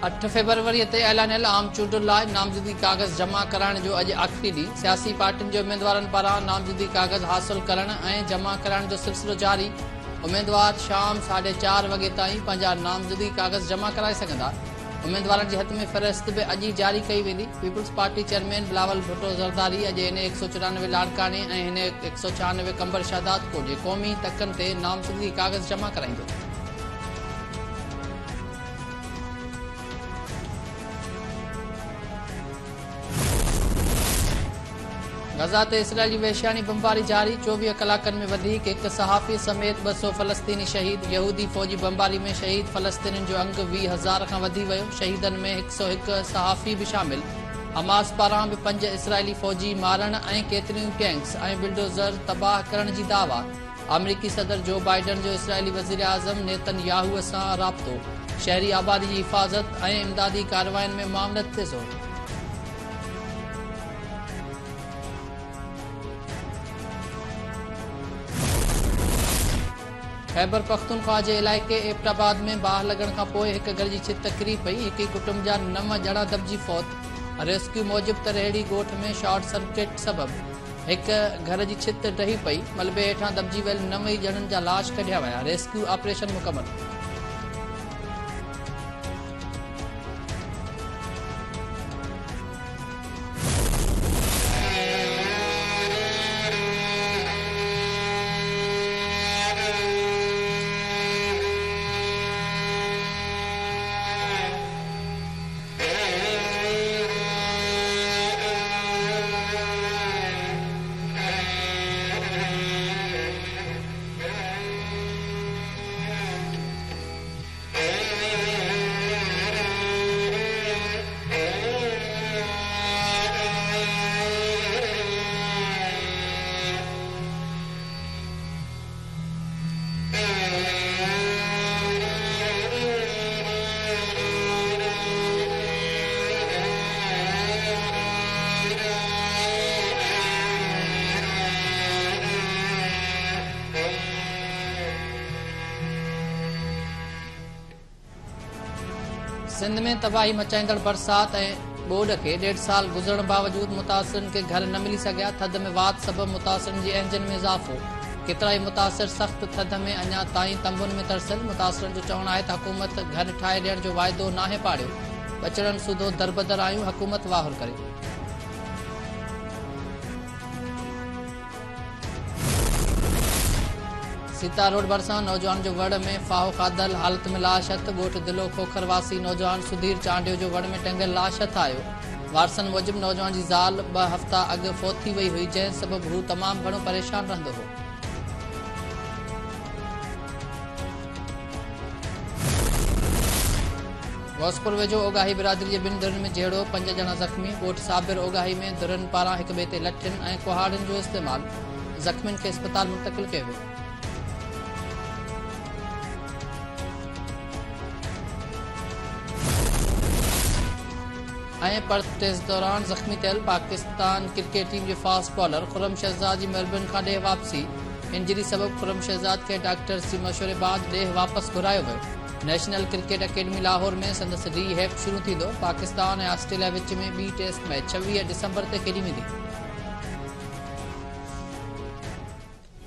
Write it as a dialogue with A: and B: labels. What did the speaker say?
A: 8 February ते ऐलानियल आम चूंडुनि लाइ नामज़दगी कागज़ जमा कराइण जो अॼु आख़िरी ॾींहुं। सियासी पार्टियुनि जे उम्मीदवारनि पारां नामज़दगी कागज़ हासिल करण ऐं जमा कराइण जो सिलसिलो जारी। उम्मीदवार शाम 4:30 वॻे ताईं पंहिंजा नामज़दगी कागज़ जमा कराए सघंदा। उम्मीदवारनि जे हथ में फ़हिरिस्त बि अॼु ई जारी कई वेंदी। पीपल्स पार्टी चेयरमैन बिलावल भुट्टो ज़रदारी अॼु हिन 194 लाड़काने ऐं हिन 196 कंबर शहादात को जे क़ौमी तकनि ते नामज़दगी कागज़ जमा कराईंदो। गज़ा ते इसराइली वहशियानी बमबारी जारी। 24 कलाकनि में वधीक हिक सहाफ़ी समेत 200 फ़लस्तीनी शहीद। यहूदी फ़ौजी बमबारी में शहीद फ़लस्तीनियुनि जो अंग 20,000 खां वधी वियो। शहीदनि में 101 सहाफ़ी बि शामिल। हमास पारां बि 5 इसराइली फ़ौजी मारण ऐं केतिरियूं टैंक्स ऐं बिल्डोज़र तबाह करण जी दावा। अमरीकी सदर जो बाइडन जो इसराइली वज़ीर आज़म नेतनयाहूअ सां राब्तो। शहरी आबादी जी हिफ़ाज़त ऐं इमदादी कार्रवायुनि में मामलत ते ज़ोर। खैबर पख्तूनख्वा जे इलाइक़े एबटाबाद में बाहि लॻण खां पोइ हिक घर जी छित किरी पई। हिक ई कुटुंब जा 9 ॼणा दॿिजी फौत। रेस्क्यू मूजिबि त रेहड़ी ॻोठ में शॉर्ट सर्किट सबबि हिक घर जी छित ढही पई। मलबे हेठां दॿिजी वियल 9 ॼणनि जा लाश कढिया विया। रेस्क्यू ऑपरेशन मुकमल। सिंध में तबाही मचाईंदड़ बरसात ऐं ॿोॾ खे 1.5 साल गुज़रण बावजूद मुतासिरनि खे घर न मिली सघिया। थधि में वात सबबि मुतासिरनि जी एंजन में इज़ाफ़ो। केतिरा ई मुतासिर सख़्त थधि में अञा ताईं तंबुनि में तरसियल। मुतासिरनि जो चवणु आहे त हुकूमत घर ठाहे ॾियण जो वाइदो नाहे पाड़ियो। बचड़नि सूधो दरबदर आहियूं, हुकूमत वाहुर करे। सीता रोड भरिसां नौजवान जो वड़ में फाहो खाधल हालत में लाश हथ। ॻोठ दिलो खोखर वासी नौजवान सुधीर चांडियो जो वड़ में टंगियल लाश हथ आयो। वारसनि मूजिबि नौजवान जी ज़ाल 2 हफ़्ता अॻु फोत थी वई हुई, जंहिं सबबि हू तमामु घणो परेशान रहंदो हो। गौसपुर वेझो ओगाही बिरादरी जे 2 धुरनि में जहिड़ो 5 ॼणा ज़ख़्मी। ॻोठ साबिर ओगाही में धुरनि पारां हिक ॿिए ते लठियुनि ऐं कुहाड़ियुनि जो इस्तेमालु। ज़ख़्मियुनि खे अस्पताल मुंतक़िल कयो वियो। ऐं पर्थ टेस्ट दौरान ज़ख़्मी थियल पाकिस्तान क्रिकेट टीम जे फास्ट बॉलर खुर्रम शहज़ाद जी मेलबर्न खां ॾेह वापसी। इंजरी सबबि खुर्रम शहज़ाद खे डॉक्टर्स जी मशवरे बाद ॾेह वापसि घुरायो वियो। नेशनल क्रिकेट अकेडमी लाहौर में संदसि रीहैब शुरू थींदो। पाकिस्तान ऐं ऑस्ट्रेलिया विच में ॿी टेस्ट मैच 26 दिसंबर ते खेॾी वेंदी।